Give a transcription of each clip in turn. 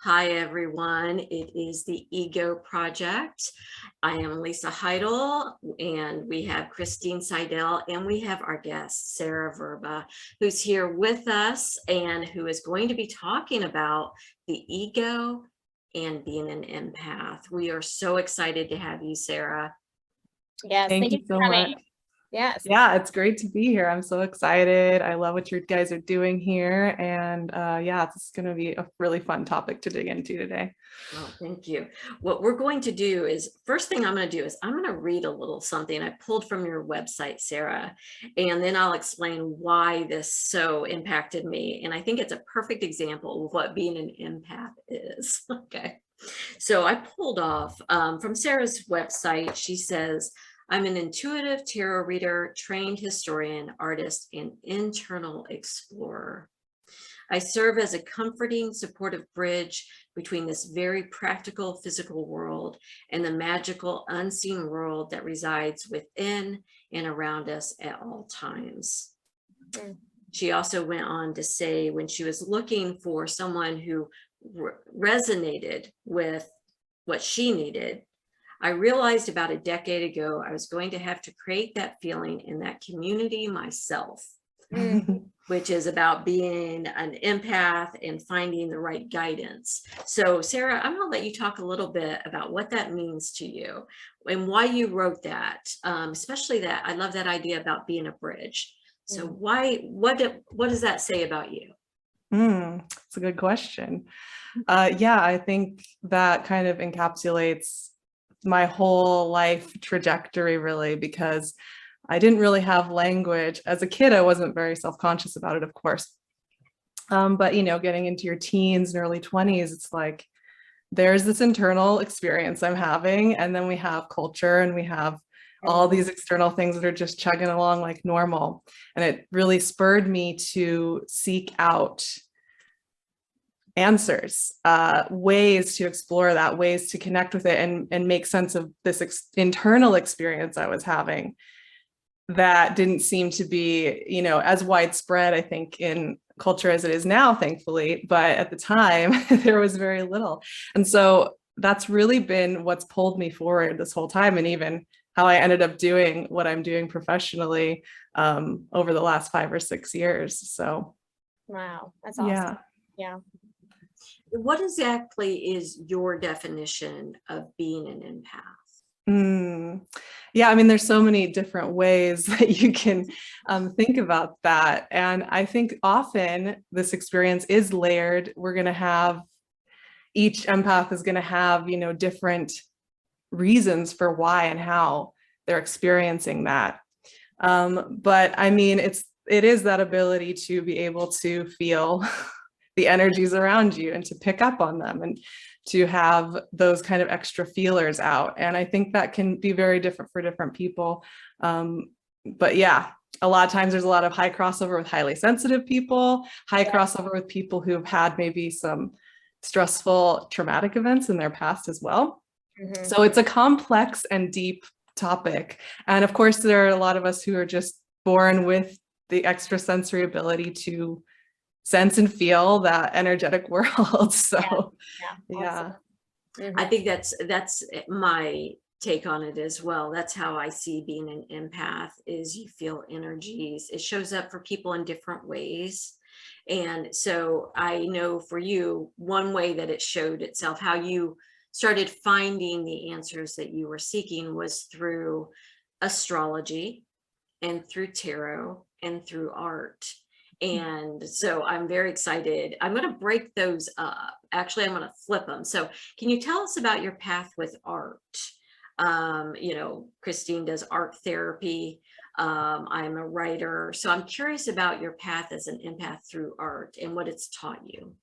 Hi, everyone. It is the Ego Project. I am Lisa Heidle, and we have Cristine Seidell, and we have our guest, SarahVrba, who's here with us and who is going to be talking about the ego and being an empath. We are so excited to have you, Sarah. Yes, Thank you so much. Yes. Yeah, it's great to be here. I'm so excited. I love what you guys are doing here. And yeah, this is going to be a really fun topic to dig into today. Oh, thank you. What we're going to do is, first thing I'm going to do is I'm going to read a little something I pulled from your website, Sarah, and then I'll explain why this so impacted me. And I think it's a perfect example of what being an empath is. Okay. So I pulled off from Sarah's website. She says, I'm an intuitive tarot reader, trained historian, artist, and internal explorer. I serve as a comforting, supportive bridge between this very practical physical world and the magical unseen world that resides within and around us at all times. She also went on to say when she was looking for someone who resonated with what she needed, I realized about a decade ago I was going to have to create that feeling in that community myself, which is about being an empath and finding the right guidance. So Sarah, I'm going to let you talk a little bit about what that means to you and why you wrote that, especially that I love that idea about being a bridge. So what does that say about you? That's a good question. Yeah, I think that kind of encapsulates my whole life trajectory, really, because I didn't really have language. As a kid, I wasn't very self-conscious about it, of course. But, you know, getting into your teens and early 20s, it's like there's this internal experience I'm having, and then we have culture and we have all these external things that are just chugging along like normal. And it really spurred me to seek out answers, ways to explore that, ways to connect with it and make sense of this internal experience I was having that didn't seem to be, you know, as widespread, I think, in culture as it is now, thankfully. But at the time, there was very little. And so that's really been what's pulled me forward this whole time, and even how I ended up doing what I'm doing professionally over the last 5 or 6 years. So, wow, that's awesome. Yeah. What exactly is your definition of being an empath? Yeah, I mean, there's so many different ways that you can think about that. And I think often this experience is layered. We're going to have, each empath is going to have, you know, different reasons for why and how they're experiencing that. But I mean, it is that ability to be able to feel the energies around you and to pick up on them and to have those kind of extra feelers out. And I think that can be very different for different people. But yeah, a lot of times there's a lot of high crossover with highly sensitive people, high crossover with people who've had maybe some stressful traumatic events in their past as well. So it's a complex and deep topic. And of course, there are a lot of us who are just born with the extrasensory ability to sense and feel that energetic world. So yeah. I think that's my take on it as well. That's how I see being an empath, is you feel energies. It shows up for people in different ways. And so I know for you, one way that it showed itself, how you started finding the answers that you were seeking, was through astrology and through tarot and through art. And so I'm very excited. I'm going to break those up. Actually, I'm going to flip them. So can you tell us about your path with art? You know, Cristine does art therapy. I'm a writer. So I'm curious about your path as an empath through art and what it's taught you.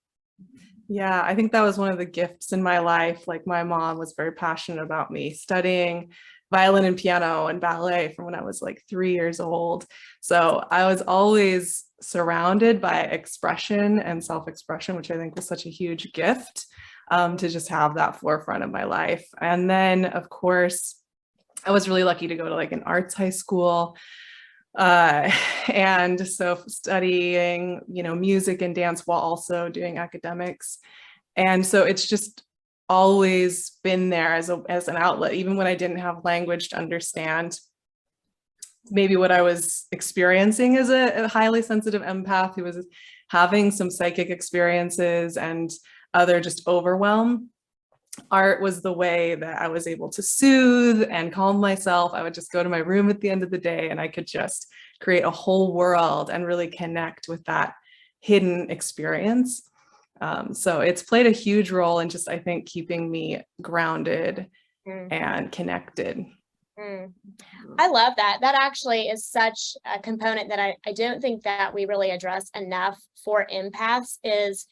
Yeah, I think that was one of the gifts in my life. Like, my mom was very passionate about me studying violin and piano and ballet from when I was like 3 years old. So I was always surrounded by expression and self-expression, which I think was such a huge gift to just have that forefront of my life. And then, of course, I was really lucky to go to like an arts high school. And so studying, you know, music and dance while also doing academics. And so it's just always been there as an outlet, even when I didn't have language to understand maybe what I was experiencing as a highly sensitive empath who was having some psychic experiences and other just overwhelm. Art was the way that I was able to soothe and calm myself. I would just go to my room at the end of the day and I could just create a whole world and really connect with that hidden experience. So it's played a huge role in just, I think, keeping me grounded and connected. I love that. That actually is such a component that I don't think that we really address enough for empaths is,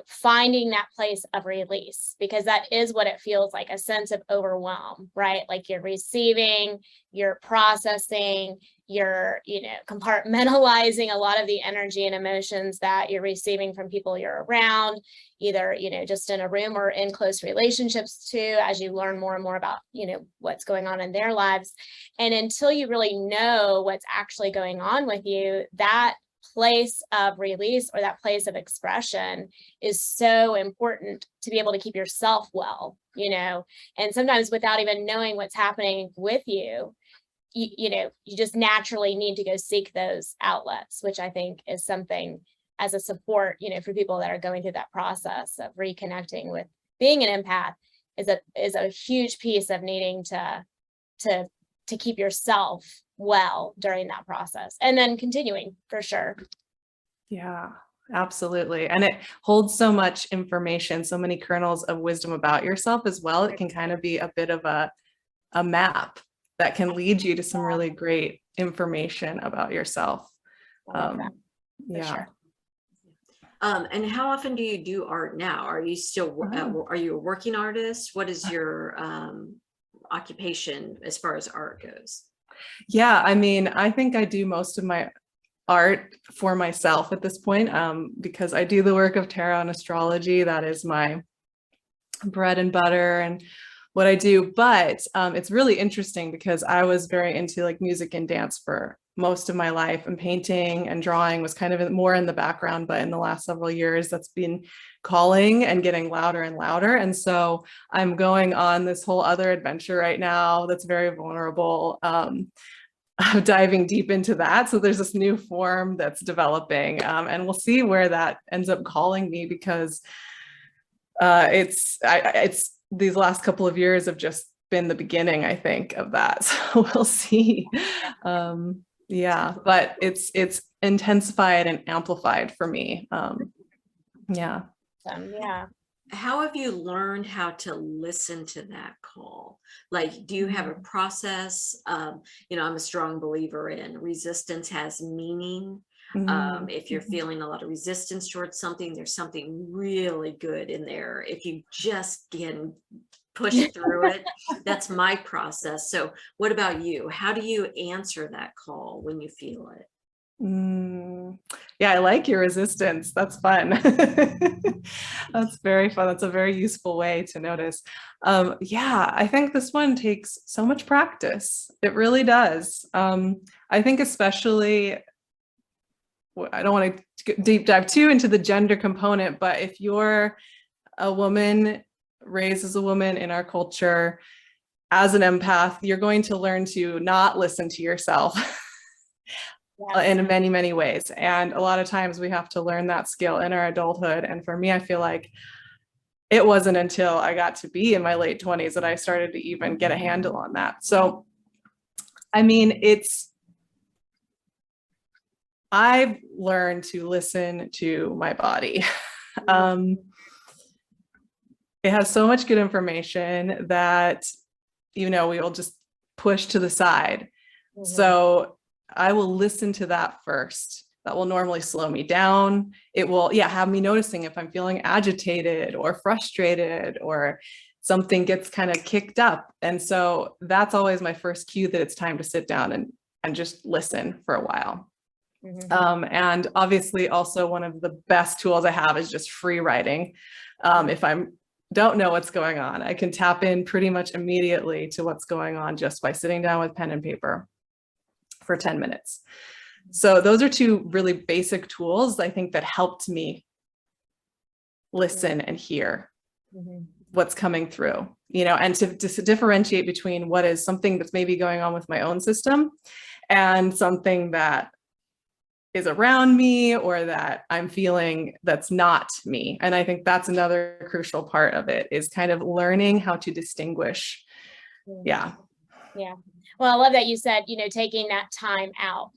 finding that place of release, because that is what it feels like, a sense of overwhelm, right? Like you're receiving, you're processing, you're, compartmentalizing a lot of the energy and emotions that you're receiving from people you're around, either, just in a room or in close relationships too, as you learn more and more about, what's going on in their lives. And until you really know what's actually going on with you, that place of release or that place of expression is so important to be able to keep yourself well, and sometimes without even knowing what's happening with you, you just naturally need to go seek those outlets, which I think is something as a support, for people that are going through that process of reconnecting with being an empath is a huge piece of needing to keep yourself well during that process and then continuing for sure. Yeah, absolutely. And it holds so much information, so many kernels of wisdom about yourself as well. It can kind of be a bit of a map that can lead you to some really great information about yourself. Yeah. Sure. And how often do you do art now? Are you still, are you a working artist? What is your occupation as far as art goes? Yeah, I mean, I think I do most of my art for myself at this point, because I do the work of tarot and astrology. That is my bread and butter and what I do. But it's really interesting because I was very into like music and dance for most of my life, and painting and drawing was kind of more in the background. But in the last several years, that's been calling and getting louder and louder. And so I'm going on this whole other adventure right now that's very vulnerable. Diving deep into that. So there's this new form that's developing, and we'll see where that ends up calling me, because it's these last couple of years have just been the beginning, I think, of that. So we'll see. Yeah, but it's intensified and amplified for me. Yeah. Yeah. How have you learned how to listen to that call? Like, do you have a process? I'm a strong believer in resistance has meaning. If you're feeling a lot of resistance towards something, there's something really good in there. If you just can push through it, that's my process. So what about you? How do you answer that call when you feel it? Yeah, I like your resistance. That's fun. That's very fun. That's a very useful way to notice. Yeah, I think this one takes so much practice. It really does. I think especially, I don't want to deep dive too into the gender component, but if you're a woman raised as a woman in our culture as an empath, you're going to learn to not listen to yourself. In many, many ways. And a lot of times we have to learn that skill in our adulthood. And for me, I feel like it wasn't until I got to be in my late 20s that I started to even get a handle on that. So, I mean, I've learned to listen to my body. It has so much good information that, we will just push to the side. So I will listen to that first. That will normally slow me down. It will, have me noticing if I'm feeling agitated or frustrated or something gets kind of kicked up. And so that's always my first cue that it's time to sit down and just listen for a while. And obviously also one of the best tools I have is just free writing. If I don't know what's going on, I can tap in pretty much immediately to what's going on just by sitting down with pen and paper for 10 minutes. So those are two really basic tools I think that helped me listen and hear Mm-hmm. what's coming through, and to differentiate between what is something that's maybe going on with my own system and something that is around me or that I'm feeling that's not me. And I think that's another crucial part of it, is kind of learning how to distinguish. Yeah. Yeah. Well, I love that you said, taking that time out,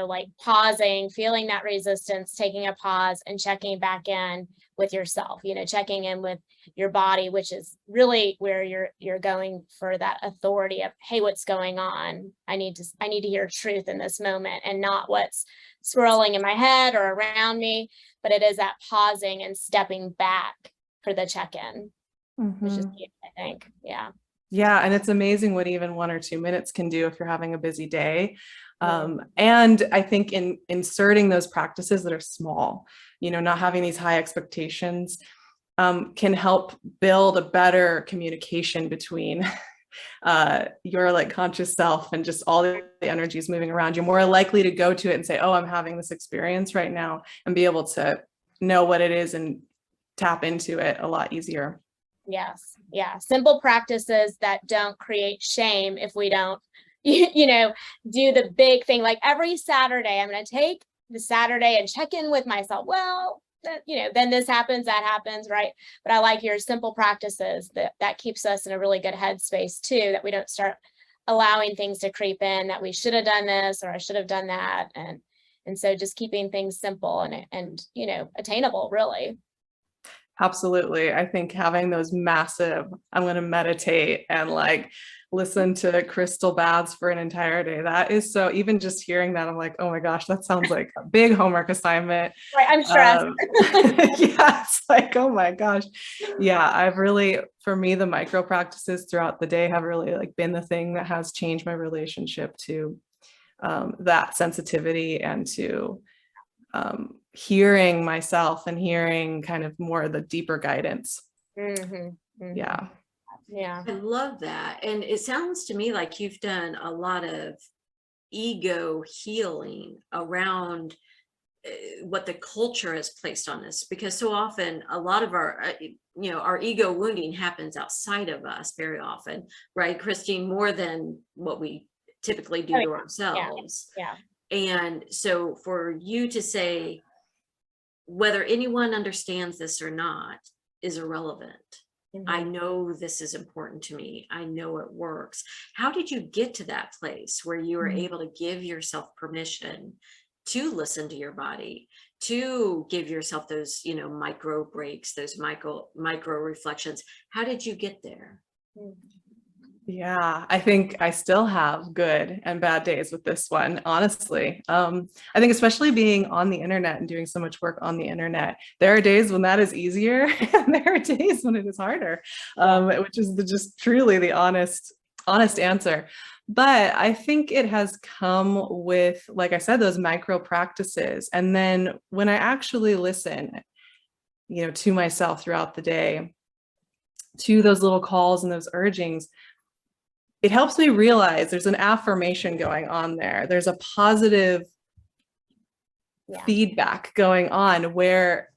like pausing, feeling that resistance, taking a pause and checking back in with yourself, checking in with your body, which is really where you're going for that authority of, hey, what's going on? I need to hear truth in this moment, and not what's swirling in my head or around me, but it is that pausing and stepping back for the check-in, which is, I think. Yeah. Yeah. And it's amazing what even 1 or 2 minutes can do if you're having a busy day. And I think in inserting those practices that are small, not having these high expectations, can help build a better communication between your like conscious self and just all the energies moving around. You're more likely to go to it and say, oh, I'm having this experience right now, and be able to know what it is and tap into it a lot easier. Yes. Yeah. Simple practices that don't create shame if we don't, do the big thing. Like every Saturday, I'm going to take the Saturday and check in with myself. Well, then this happens, that happens, right? But I like your simple practices that keeps us in a really good headspace too, that we don't start allowing things to creep in, that we should have done this or I should have done that. And so just keeping things simple and attainable, really. Absolutely. I think having those massive, I'm going to meditate and like listen to crystal baths for an entire day. That is so, even just hearing that, I'm like, oh my gosh, that sounds like a big homework assignment. Right. I'm stressed. Yeah. It's like, oh my gosh. Yeah. I've really, for me, the micro practices throughout the day have really like been the thing that has changed my relationship to that sensitivity and to hearing myself and hearing kind of more of the deeper guidance. Yeah. Yeah. I love that. And it sounds to me like you've done a lot of ego healing around what the culture has placed on us, because so often a lot of our our ego wounding happens outside of us very often, right, Cristine, more than what we typically do to ourselves. Yeah. And so for you to say whether anyone understands this or not is irrelevant. I know this is important to me. I know it works. How did you get to that place where you were able to give yourself permission to listen to your body, to give yourself those, micro breaks, those micro reflections? How did you get there? Yeah, I think I still have good and bad days with this one, honestly. I think especially being on the internet and doing so much work on the internet, there are days when that is easier and there are days when it is harder, which is just truly the honest answer. But I think it has come with, like I said, those micro practices. And then when I actually listen, to myself throughout the day, to those little calls and those urgings, it helps me realize there's an affirmation going on there. There's a positive feedback going on where,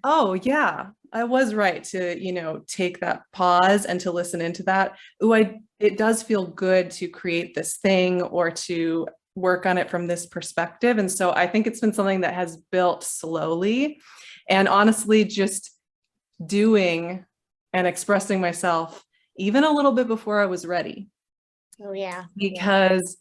oh yeah, I was right to, take that pause and to listen into that. It does feel good to create this thing or to work on it from this perspective. And so I think it's been something that has built slowly, and honestly, just doing and expressing myself even a little bit before I was ready. Oh yeah. Because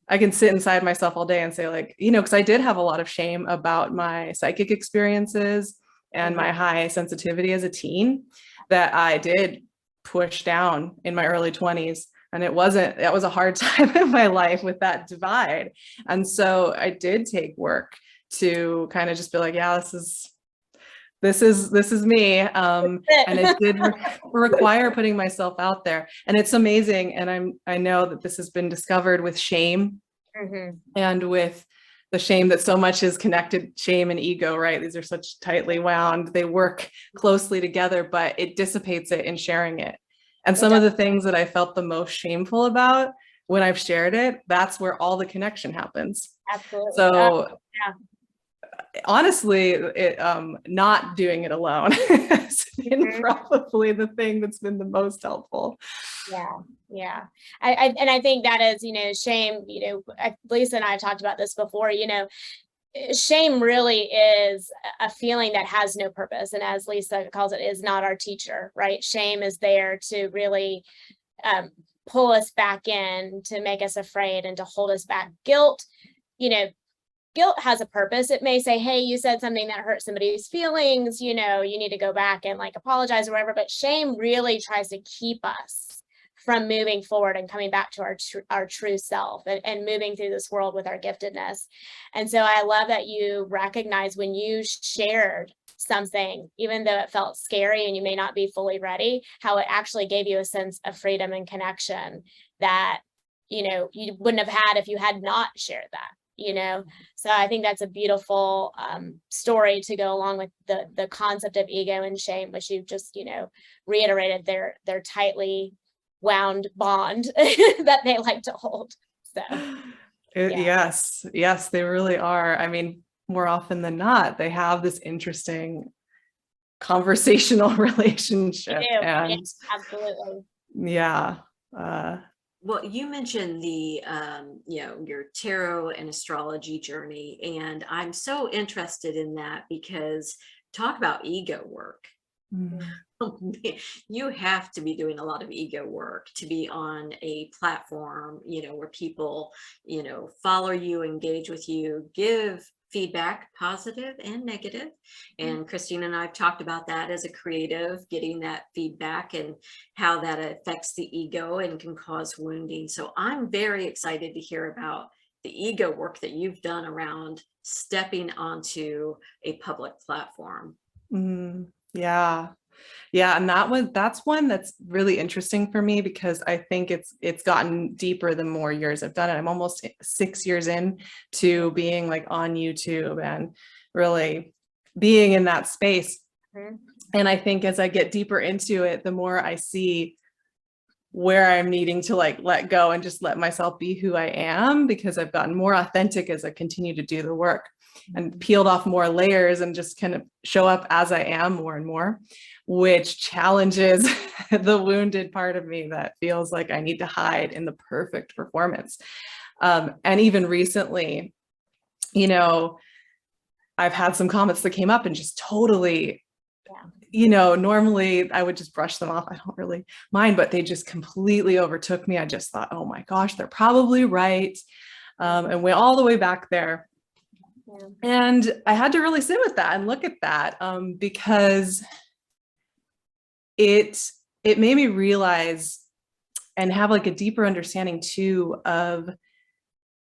I can sit inside myself all day and say, like, because I did have a lot of shame about my psychic experiences and my high sensitivity as a teen that I did push down in my early 20s. And that was a hard time in my life with that divide. And so I did take work to kind of just be like, yeah, this is me. And it did require putting myself out there. And it's amazing. And I know that this has been discovered with shame and with the shame that so much is connected, shame and ego, right? These are such tightly wound, they work closely together, but it dissipates it in sharing it. And some of the things that I felt the most shameful about when I've shared it, that's where all the connection happens. Absolutely. So honestly, not doing it alone has been probably the thing that's been the most helpful. Yeah. I think that is, shame, Lisa and I have talked about this before, shame really is a feeling that has no purpose. And as Lisa calls it, is not our teacher, right? Shame is there to really pull us back in, to make us afraid and to hold us back. Guilt, guilt has a purpose. It may say, hey, you said something that hurt somebody's feelings, you need to go back and apologize or whatever. But shame really tries to keep us from moving forward and coming back to our true self and moving through this world with our giftedness. And so I love that you recognize when you shared something, even though it felt scary and you may not be fully ready, how it actually gave you a sense of freedom and connection that, you wouldn't have had if you had not shared that. So I think that's a beautiful story to go along with the concept of ego and shame, which you've just, reiterated their tightly wound bond that they like to hold. So yes, they really are. I mean, more often than not, they have this interesting conversational relationship. And yes, absolutely. Yeah. Well, you mentioned the, your tarot and astrology journey, and I'm so interested in that because talk about ego work. You have to be doing a lot of ego work to be on a platform, where people, follow you, engage with you, give feedback, positive and negative. And Cristine and I have talked about that as a creative, getting that feedback and how that affects the ego and can cause wounding. So I'm very excited to hear about the ego work that you've done around stepping onto a public platform. Yeah, and that's one that's really interesting for me because I think it's gotten deeper the more years I've done it. I'm almost 6 years in to being on YouTube and really being in that space. And I think as I get deeper into it, the more I see where I'm needing to let go and just let myself be who I am, because I've gotten more authentic as I continue to do the work and peeled off more layers and just kind of show up as I am more and more, which challenges the wounded part of me that feels like I need to hide in the perfect performance. And even recently, I've had some comments that came up and just totally, normally I would just brush them off. I don't really mind, but they just completely overtook me. I just thought, oh my gosh, they're probably right. And went all the way back there. And I had to really sit with that and look at that because it made me realize and have a deeper understanding too of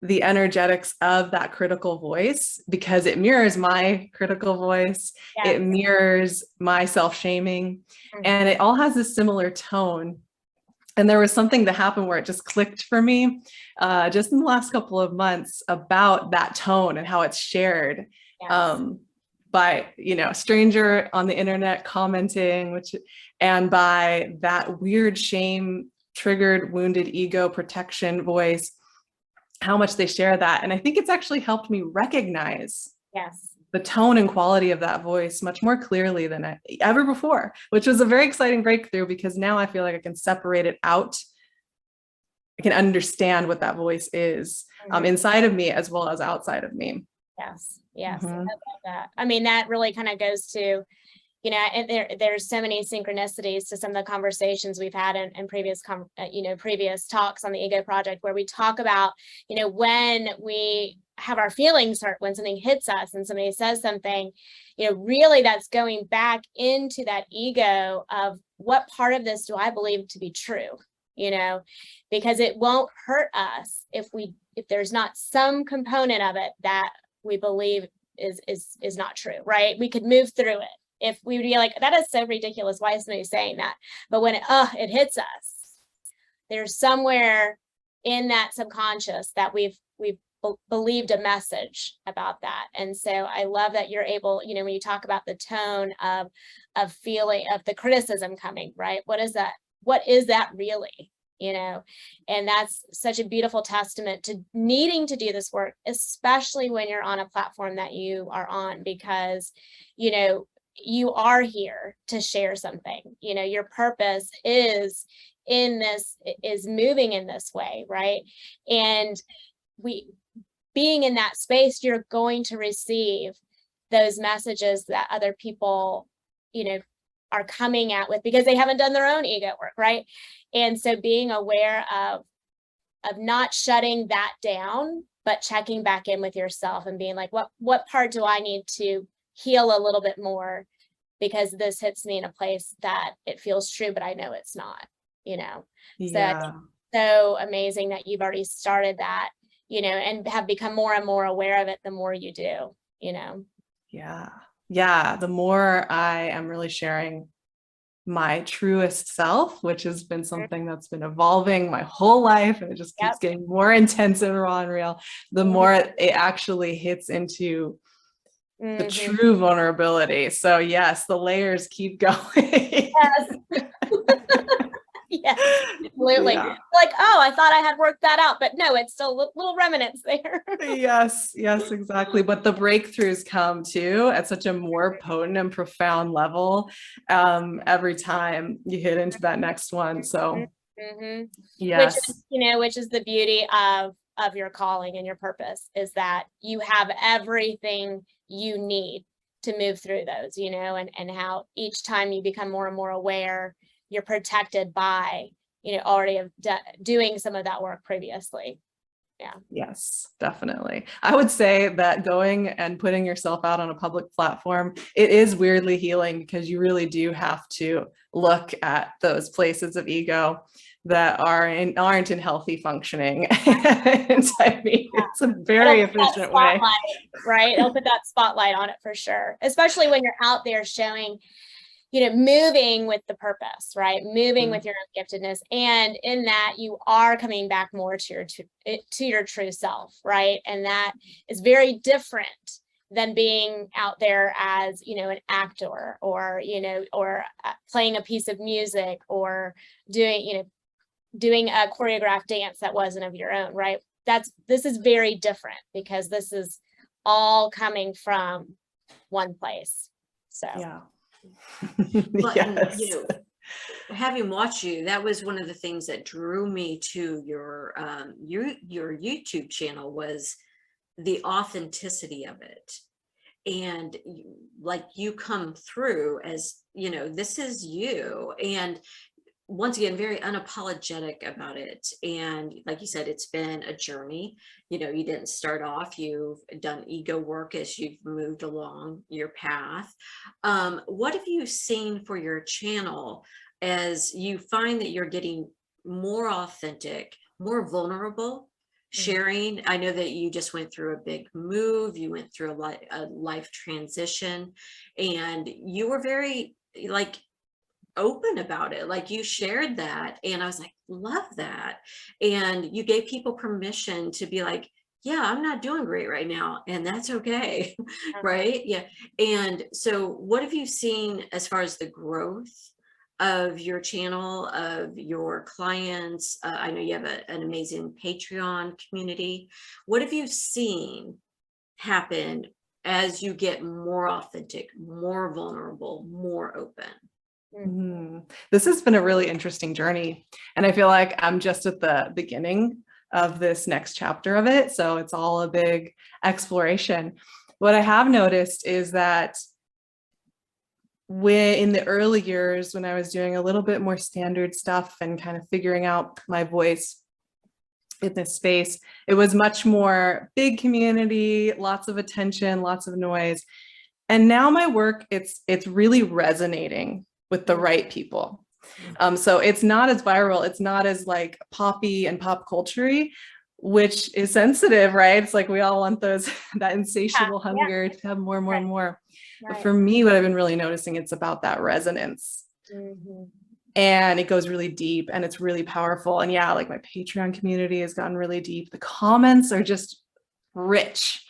the energetics of that critical voice, because it mirrors my critical voice. It mirrors my self-shaming, and it all has a similar tone. And there was something that happened where it just clicked for me just in the last couple of months about that tone and how it's shared by, a stranger on the internet commenting, and by that weird shame triggered wounded ego protection voice, how much they share that. And I think it's actually helped me recognize the tone and quality of that voice much more clearly than ever before, which was a very exciting breakthrough because now I feel like I can separate it out. I can understand what that voice is inside of me as well as outside of me. Yes. I love that. I mean, that really kind of goes to, and there's so many synchronicities to some of the conversations we've had in previous talks on the Ego Project, where we talk about, when we have our feelings hurt, when something hits us and somebody says something, really that's going back into that ego of what part of this do I believe to be true, because it won't hurt us if there's not some component of it that we believe is not true, right? We could move through it. If we would be like, that is so ridiculous, why is somebody saying that? But when it hits us, there's somewhere in that subconscious that we've believed a message about that. And so I love that you're able, when you talk about the tone of feeling of the criticism coming, right? What is that really? you know, and that's such a beautiful testament to needing to do this work, especially when you're on a platform that you are on, because, you know, you are here to share something, you know, your purpose is moving in this way, right? And being in that space, you're going to receive those messages that other people, you know, are coming at with, because they haven't done their own ego work, right? And so being aware of not shutting that down, but checking back in with yourself and being like, what part do I need to heal a little bit more, because this hits me in a place that it feels true, but I know it's not, you know? So I think so amazing that you've already started that, you know, and have become more and more aware of it the more you do, you know? Yeah. The more I am really sharing my truest self, which has been something that's been evolving my whole life, and it just keeps getting more intense and raw and real, the more it actually hits into the true vulnerability. So yes, the layers keep going. Yes. Yes, absolutely. Yeah. Like, oh, I thought I had worked that out, but no, it's still little remnants there. Yes, exactly. But the breakthroughs come too at such a more potent and profound level every time you hit into that next one. So yes, which is, you know, which is the beauty of your calling and your purpose, is that you have everything you need to move through those, you know, and how each time you become more and more aware, you're protected by, you know, already doing some of that work previously. Yeah. Yes, definitely. I would say that going and putting yourself out on a public platform, it is weirdly healing, because you really do have to look at those places of ego that aren't in healthy functioning. And I mean, it's a very efficient way. Right? It'll put that spotlight on it for sure, especially when you're out there showing, you know, moving with the purpose, right? Moving with your own giftedness. And in that, you are coming back more to your true self, right? And that is very different than being out there as, you know, an actor, or, you know, or playing a piece of music, or doing a choreographed dance that wasn't of your own, right? This is very different, because this is all coming from one place. So yeah. But, Yes. you know, having watched you, that was one of the things that drew me to your YouTube channel, was the authenticity of it. And like, you come through as, you know, this is you, and once again, very unapologetic about it. And like you said, it's been a journey. You know, you didn't start off, you've done ego work as you've moved along your path. What have you seen for your channel as you find that you're getting more authentic, more vulnerable, sharing? I know that you just went through a big move, you went through a life transition, and you were very like open about it. Like, you shared that, and I was like, love that. And you gave people permission to be like, yeah, I'm not doing great right now, and that's okay. Right? Yeah. And so what have you seen as far as the growth of your channel, of your clients? I know you have an amazing Patreon community. What have you seen happen as you get more authentic, more vulnerable, more open? This has been a really interesting journey, and I feel like I'm just at the beginning of this next chapter of it. So it's all a big exploration. What I have noticed is that in the early years, when I was doing a little bit more standard stuff and kind of figuring out my voice in this space, it was much more big community, lots of attention, lots of noise. And now my work, it's really resonating with the right people. So it's not as viral, it's not as like poppy and pop culture-y, which is sensitive, right? It's like we all want that insatiable hunger to have more and more and more. But for me, what I've been really noticing, it's about that resonance. And it goes really deep, and it's really powerful. And yeah, like my Patreon community has gotten really deep. The comments are just rich.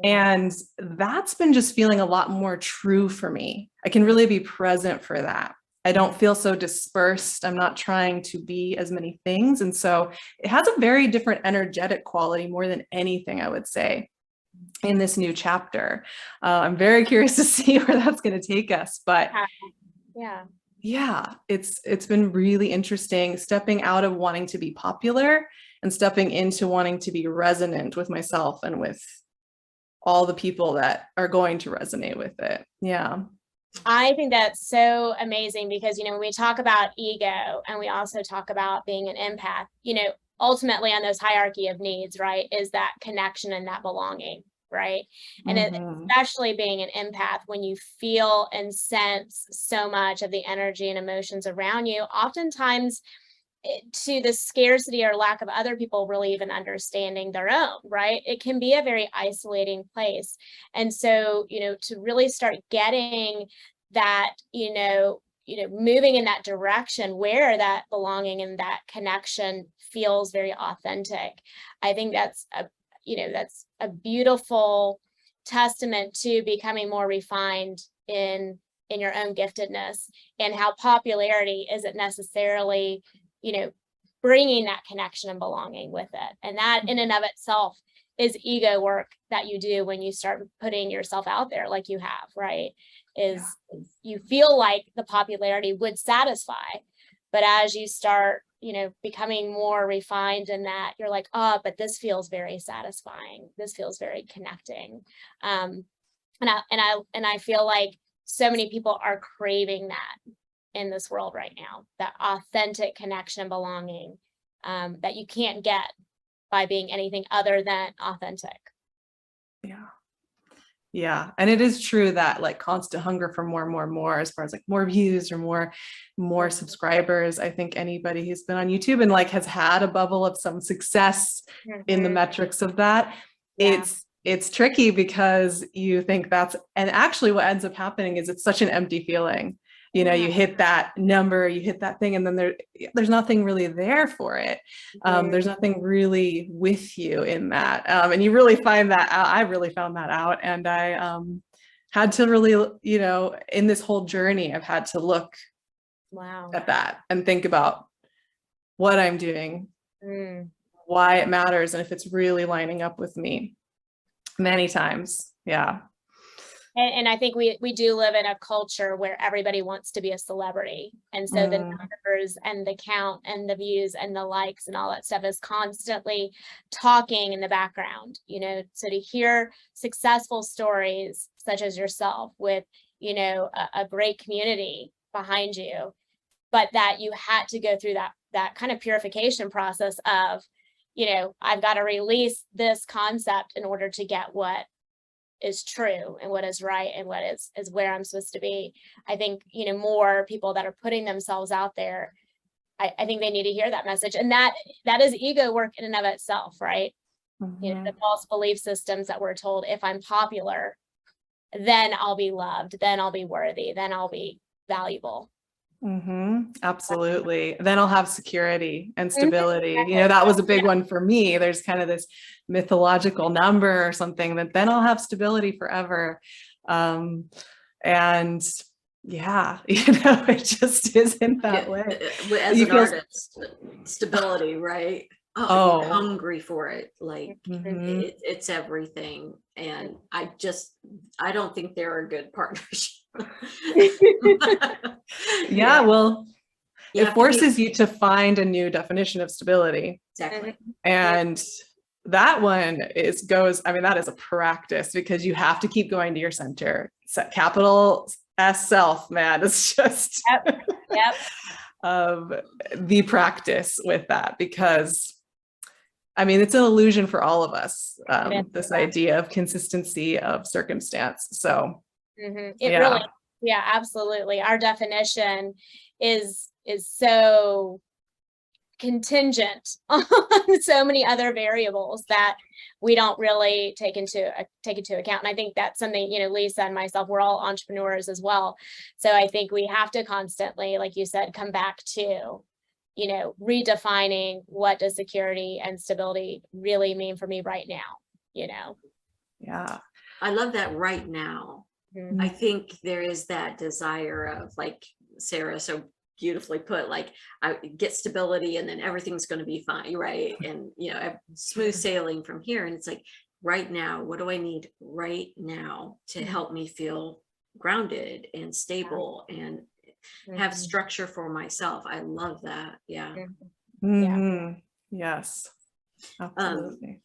And that's been just feeling a lot more true for me. I can really be present for that. I don't feel so dispersed. I'm not trying to be as many things. And so it has a very different energetic quality more than anything, I would say, in this new chapter. I'm very curious to see where that's going to take us. But yeah, it's been really interesting stepping out of wanting to be popular and stepping into wanting to be resonant with myself and with all the people that are going to resonate with it. Yeah. I think that's so amazing because, when we talk about ego and we also talk about being an empath, ultimately on those hierarchy of needs, right, is that connection and that belonging, right? And especially being an empath, when you feel and sense so much of the energy and emotions around you, oftentimes to the scarcity or lack of other people really even understanding their own, right? It can be a very isolating place. And so, to really start getting that, moving in that direction where that belonging and that connection feels very authentic. I think that's a beautiful testament to becoming more refined in your own giftedness, and how popularity isn't necessarily bringing that connection and belonging with it. And that in and of itself is ego work that you do when you start putting yourself out there like you have, right? You feel like the popularity would satisfy, but as you start, becoming more refined in that, you're like, oh, but this feels very satisfying. This feels very connecting. And I feel like so many people are craving that in this world right now, that authentic connection and belonging that you can't get by being anything other than authentic. Yeah. And it is true that like constant hunger for more and more and more, as far as like more views or more subscribers. I think anybody who's been on YouTube and like has had a bubble of some success in the metrics of that, it's tricky because you think and actually what ends up happening is it's such an empty feeling. You hit that number, you hit that thing, and then there's nothing really there for it. There's nothing really with you in that. And you really find that out. I really found that out. And I had to really, in this whole journey, I've had to look at that and think about what I'm doing, why it matters, and if it's really lining up with me many times. Yeah. And I think we do live in a culture where everybody wants to be a celebrity. And so the numbers and the count and the views and the likes and all that stuff is constantly talking in the background, so to hear successful stories such as yourself with, a great community behind you, but that you had to go through that kind of purification process of, I've got to release this concept in order to get what is true and what is right and what is where I'm supposed to be. I think, more people that are putting themselves out there, I think they need to hear that message. And that is ego work in and of itself, right? The false belief systems that we're told, if I'm popular, then I'll be loved, then I'll be worthy, then I'll be valuable. Absolutely. Then I'll have security and stability. That was a big one for me. There's kind of this mythological number or something that then I'll have stability forever. And it just isn't that way. As an artist, stability, right? You're hungry for it. Like it's everything. And I don't think they're a good partnership. Well, it forces you to find a new definition of stability. Exactly. And that one that is a practice, because you have to keep going to your center. Capital S self, man. It's just the practice with that, because it's an illusion for all of us, this idea of consistency of circumstance. So really, absolutely. Our definition is so contingent on so many other variables that we don't really take into account. And I think that's something, Lisa and myself, we're all entrepreneurs as well. So I think we have to constantly, like you said, come back to, redefining what does security and stability really mean for me right now, I love that right now. I think there is that desire of like Sarah so beautifully put, like, I get stability and then everything's going to be fine, right? And, you know, smooth sailing from here. And it's like, right now, what do I need right now to help me feel grounded and stable and have structure for myself? I love that. Yeah. Yes, absolutely.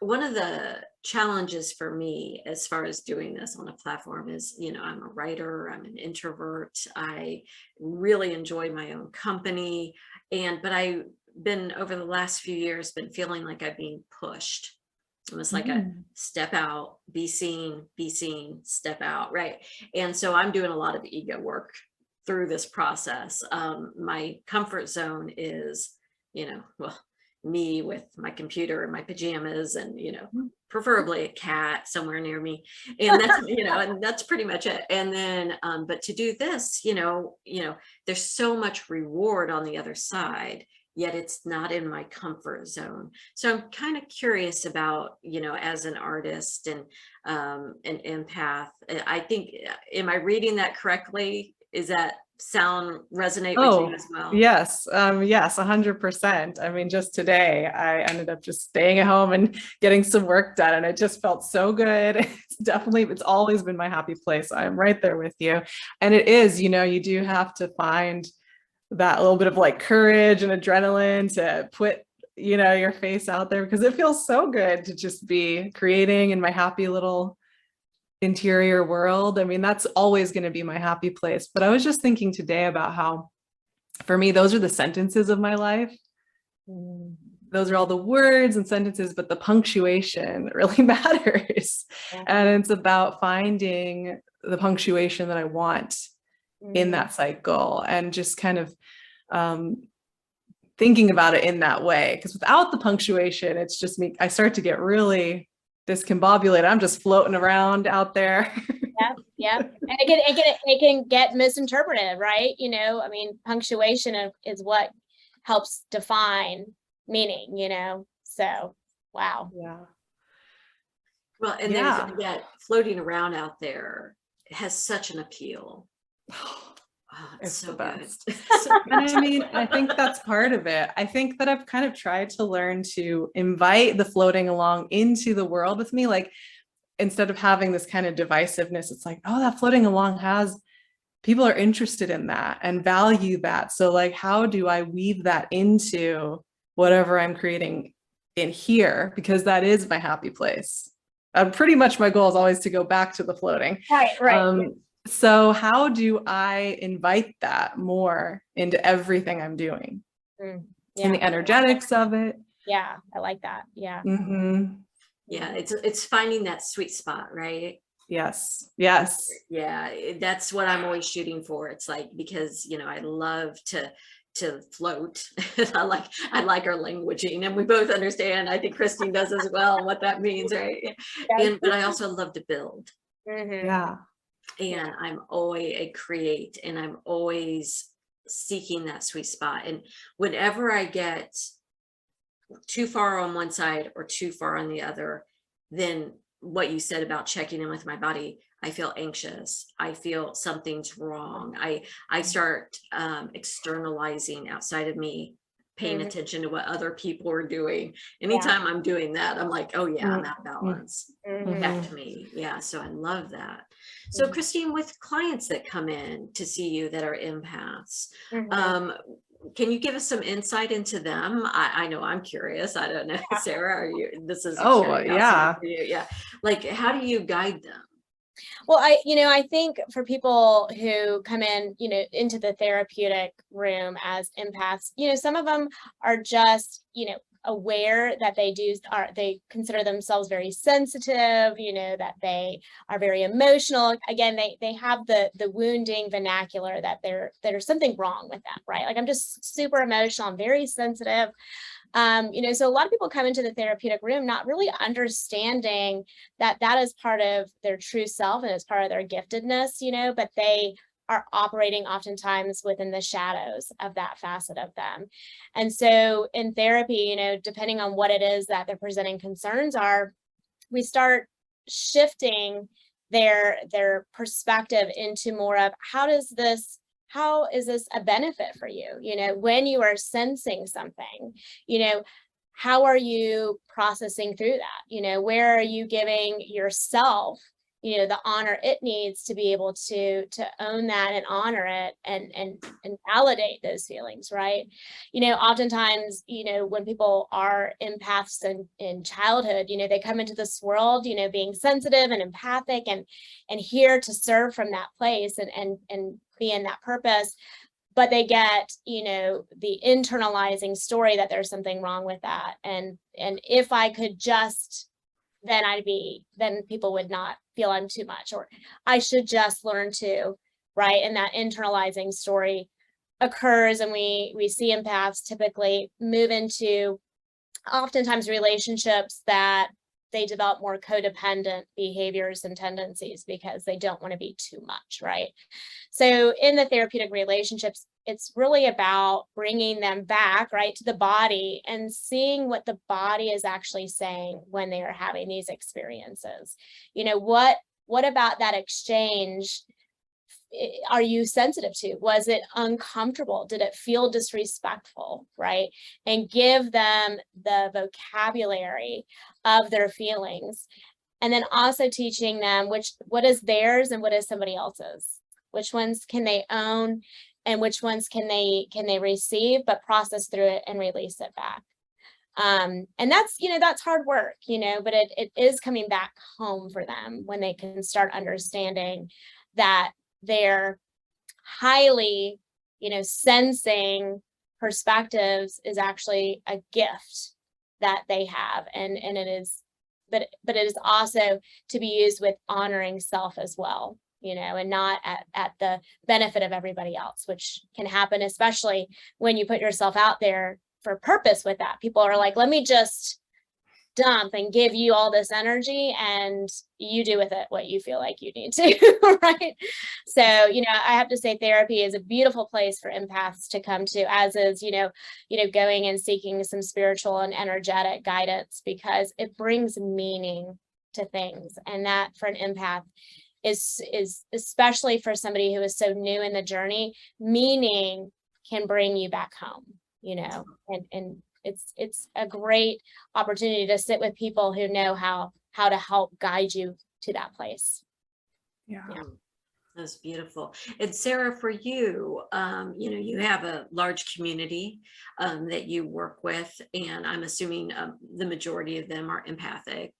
One of the challenges for me as far as doing this on a platform is, you know, I'm a writer, I'm an introvert, I really enjoy my own company, but I've been, over the last few years, been feeling like I'm being pushed. Almost like a step out, be seen, step out, right? And so I'm doing a lot of ego work through this process. My comfort zone is, you know, well, me with my computer and my pajamas and, you know, preferably a cat somewhere near me. And that's, you know, and that's pretty much it. And then, but to do this, you know, there's so much reward on the other side, yet it's not in my comfort zone. So I'm kind of curious about, you know, as an artist and an empath, I think, am I reading that correctly? Is that sound resonate with you as well? Yes. Yes, 100%. I mean, just today I ended up just staying at home and getting some work done, and it just felt so good. It's always been my happy place. I'm right there with you. And it is, you know, you do have to find that little bit of like courage and adrenaline to put, you know, your face out there, because it feels so good to just be creating in my happy little interior world. I mean, that's always going to be my happy place. But I was just thinking today about how, for me, those are the sentences of my life. Those are all the words and sentences, but the punctuation really matters. And it's about finding the punctuation that I want in that cycle, and just kind of thinking about it in that way. Because without the punctuation, it's just me. I start to get really discombobulated. I'm just floating around out there. Yeah. And it can get misinterpreted, right? You know, I mean, punctuation is what helps define meaning, you know? So, wow. Yeah. Well, and there's that floating around out there has such an appeal. It's so the best. And I mean, I think that's part of it. I think that I've kind of tried to learn to invite the floating along into the world with me. Like, instead of having this kind of divisiveness, it's like, oh, that floating along people are interested in that and value that. So like, how do I weave that into whatever I'm creating in here? Because that is my happy place. Pretty much my goal is always to go back to the floating. Right. So how do I invite that more into everything I'm doing? And the energetics of it. Yeah, I like that. Yeah. Yeah, it's finding that sweet spot, right? Yes. Yeah, that's what I'm always shooting for. It's like, because, you know, I love to float. I like our languaging, and we both understand. I think Cristine does as well, what that means, right? But I also love to build. Yeah. And I'm always a create, and I'm always seeking that sweet spot. And whenever I get too far on one side or too far on the other, then what you said about checking in with my body, I feel anxious. I feel something's wrong. I start externalizing outside of me, paying attention to what other people are doing. Anytime I'm doing that, I'm like, oh yeah, I'm out of balance. Back to me. Yeah. So I love that. So Cristine, with clients that come in to see you that are empaths, can you give us some insight into them? I know I'm curious. I don't know, Sarah, this is yeah. for you. Yeah. Like, how do you guide them? Well, I think for people who come in, you know, into the therapeutic room as empaths, you know, some of them are just, you know, aware that they consider themselves very sensitive, you know, that they are very emotional. Again, they have the wounding vernacular that there's something wrong with them, right? Like, I'm just super emotional, I'm very sensitive. You know, so a lot of people come into the therapeutic room not really understanding that is part of their true self and it's part of their giftedness, you know, but they are operating oftentimes within the shadows of that facet of them. And so in therapy, you know, depending on what it is that their presenting concerns are, we start shifting their perspective into more of how does how is this a benefit for you? You know, when you are sensing something, you know, how are you processing through that? You know, where are you giving yourself, you know, the honor it needs to be able to own that and honor it and validate those feelings, right? You know, oftentimes, you know, when people are empaths in childhood, you know, they come into this world, you know, being sensitive and empathic and here to serve from that place and be in that purpose. But they get, you know, the internalizing story that there's something wrong with that. And if I could just, then people would not feel I'm too much, or I should just learn to, right? And that internalizing story occurs, and we see empaths typically move into oftentimes relationships that they develop more codependent behaviors and tendencies because they don't want to be too much, right? So in the therapeutic relationships, it's really about bringing them back, right, to the body and seeing what the body is actually saying when they are having these experiences. You know, what about that exchange are you sensitive to? Was it uncomfortable? Did it feel disrespectful, right? And give them the vocabulary of their feelings. And then also teaching them what is theirs and what is somebody else's. Which ones can they own and which ones can they receive, but process through it and release it back. And that's, you know, that's hard work, you know, but it is coming back home for them when they can start understanding that their highly, you know, sensing perspectives is actually a gift that they have. And it is, but it is also to be used with honoring self as well, you know, and not at the benefit of everybody else, which can happen, especially when you put yourself out there for purpose with that. People are like, let me just dump and give you all this energy and you do with it what you feel like you need to, right? So, you know, I have to say therapy is a beautiful place for empaths to come to, as is, you know, going and seeking some spiritual and energetic guidance, because it brings meaning to things. And that for an empath is especially for somebody who is so new in the journey, meaning can bring you back home, you know, and it's a great opportunity to sit with people who know how to help guide you to that place. Yeah. That's beautiful. And Sarah, for you, you know, you have a large community that you work with, and I'm assuming the majority of them are empathic.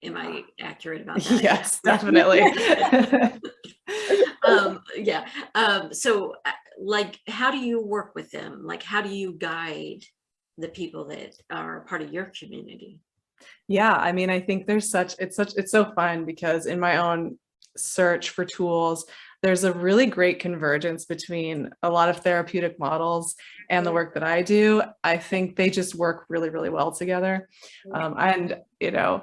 Am I accurate about that? Yes, definitely. Yeah. So like, how do you work with them? Like, how do you guide the people that are part of your community? Yeah, I mean, I think it's so fun because in my own search for tools, there's a really great convergence between a lot of therapeutic models and the work that I do. I think they just work really, really well together. And, you know,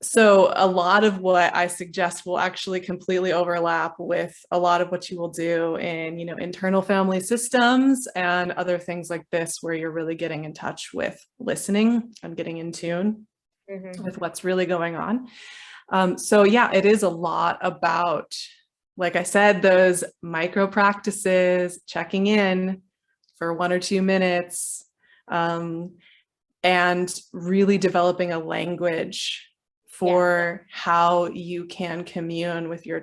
so a lot of what I suggest will actually completely overlap with a lot of what you will do in, you know, internal family systems and other things like this, where you're really getting in touch with listening and getting in tune with what's really going on. So yeah, it is a lot about, like I said, those micro practices, checking in for 1 or 2 minutes, and really developing a language for how you can commune with your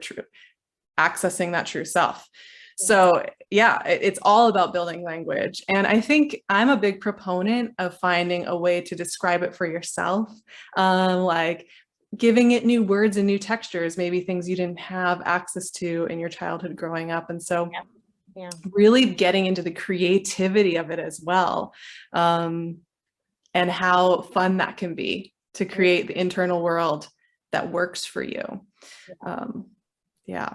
accessing that true self. So yeah, it's all about building language. And I think I'm a big proponent of finding a way to describe it for yourself, like giving it new words and new textures, maybe things you didn't have access to in your childhood growing up. And so really getting into the creativity of it as well, and how fun that can be to create the internal world that works for you. Yeah.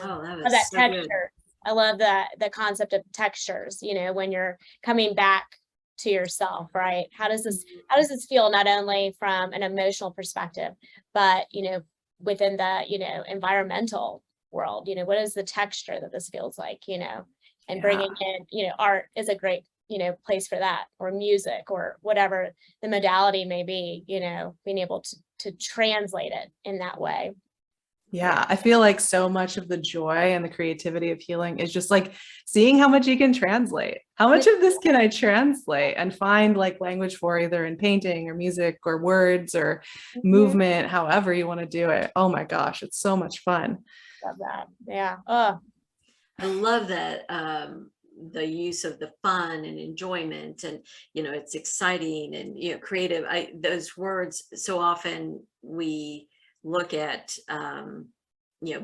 Oh, that Oh, was that so texture. good. I love the concept of textures, you know, when you're coming back to yourself, right? How does this feel, not only from an emotional perspective, but, you know, within the, you know, environmental world, you know, what is the texture that this feels like, you know, and bringing in, you know, art is a great, you know, place for that, or music, or whatever the modality may be, you know, being able to translate it in that way. Yeah, I feel like so much of the joy and the creativity of healing is just like seeing how much you can translate. How much of this can I translate and find like language for, either in painting or music or words or movement, however you want to do it. Oh my gosh, it's so much fun. Love that. Yeah. Oh, I love that, the use of the fun and enjoyment, and it's exciting and creative. Those words, so often we look at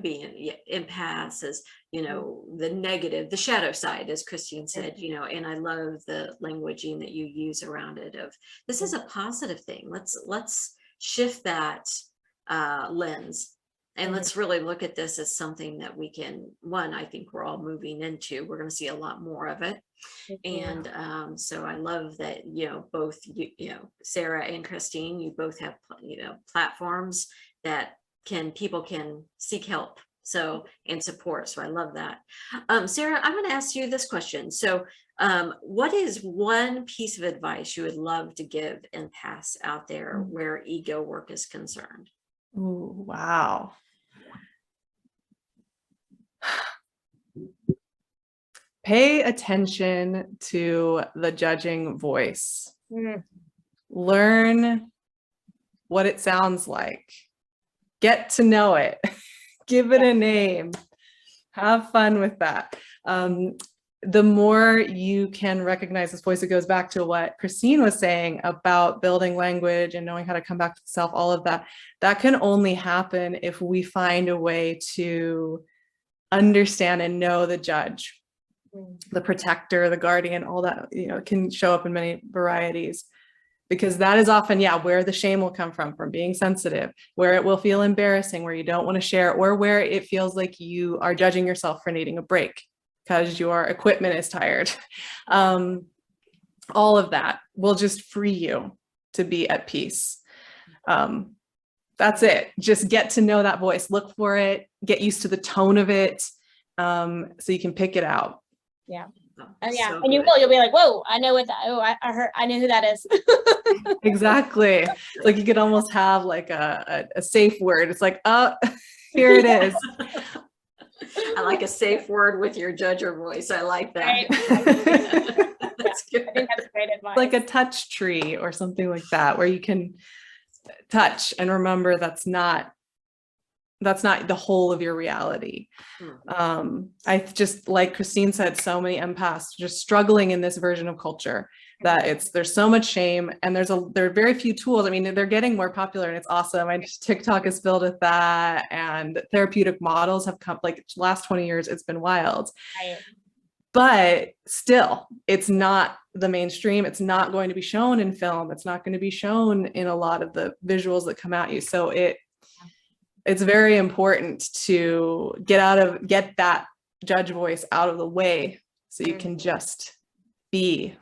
being empaths as the negative, the shadow side, as Cristine said, and I love the languaging that you use around it of this is a positive thing. Let's shift that lens. And let's really look at this as something that we can, I think we're all moving into. We're going to see a lot more of it. And so I love that, both, Sarah and Cristine, you both have, platforms that people can seek help. So, and support. So I love that. Sarah, I'm going to ask you this question. So what is one piece of advice you would love to give empaths out there where ego work is concerned? Ooh, wow. Pay attention to the judging voice. Learn what it sounds like. Get to know it. Give it a name. Have fun with that. The more you can recognize this voice, it goes back to what Cristine was saying about building language and knowing how to come back to self, all of that. That can only happen if we find a way to understand and know the judge, the protector, the guardian, all that, can show up in many varieties, because that is often, where the shame will come from being sensitive, where it will feel embarrassing, where you don't want to share, or where it feels like you are judging yourself for needing a break because your equipment is tired. All of that will just free you to be at peace. That's it. Just get to know that voice, look for it, get used to the tone of it, so you can pick it out. Yeah. Oh, yeah. so And you'll be like, whoa, I know what that, I heard, I knew who that is. Exactly. It's like you could almost have like a safe word. It's like, oh, here it is. I like a safe word with your judger voice. I like that. Right. That's good. I think that's great advice. Like a touch tree or something like that, where you can touch and remember that's not the whole of your reality. I just, like Cristine said, so many empaths just struggling in this version of culture that there's so much shame, and there are very few tools. I mean, they're getting more popular and it's awesome. TikTok is filled with that, and therapeutic models have come, like last 20 years, it's been wild. Right. But still, it's not the mainstream. It's not going to be shown in film. It's not going to be shown in a lot of the visuals that come at you. So it's very important to get that judge voice out of the way so you can just be.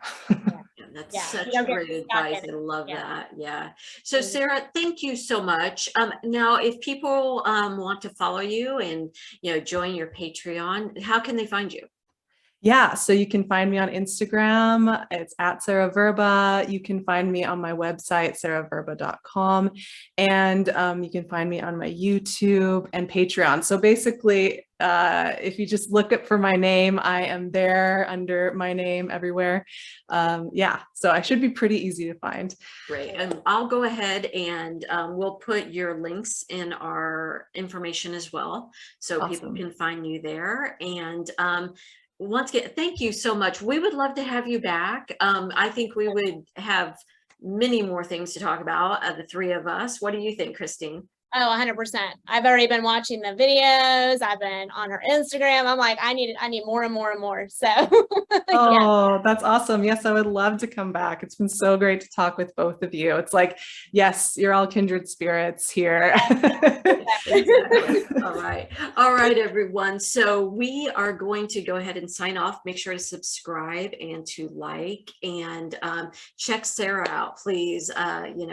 That's such great advice. I love that. Yeah. So Sarah, thank you so much. Now, if people want to follow you and join your Patreon, how can they find you? Yeah, so you can find me on Instagram. It's at SarahVrba. You can find me on my website, SarahVrba.com. And you can find me on my YouTube and Patreon. So basically, if you just look up for my name, I am there under my name everywhere. So I should be pretty easy to find. Great. And I'll go ahead and we'll put your links in our information as well, so awesome. People can find you there. And once again, thank you so much. We would love to have you back. I think we would have many more things to talk about, the three of us. What do you think, Cristine? Oh, 100%. I've already been watching the videos. I've been on her Instagram. I'm like, I need more and more and more. So oh, that's awesome. Yes, I would love to come back. It's been so great to talk with both of you. It's like, yes, you're all kindred spirits here. Exactly. All right, everyone. So we are going to go ahead and sign off. Make sure to subscribe and to like, and check Sarah out, please.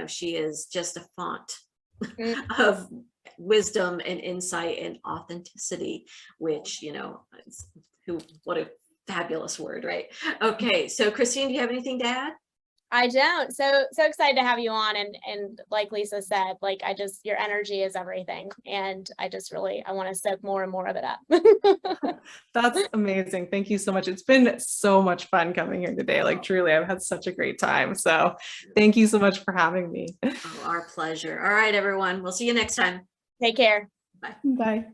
She is just a font of wisdom and insight and authenticity, which, what a fabulous word, right? Okay, so Cristine, do you have anything to add? I don't. So excited to have you on. And like Lisa said, like, your energy is everything. And I want to soak more and more of it up. That's amazing. Thank you so much. It's been so much fun coming here today. Like, truly, I've had such a great time. So thank you so much for having me. Oh, our pleasure. All right, everyone. We'll see you next time. Take care. Bye.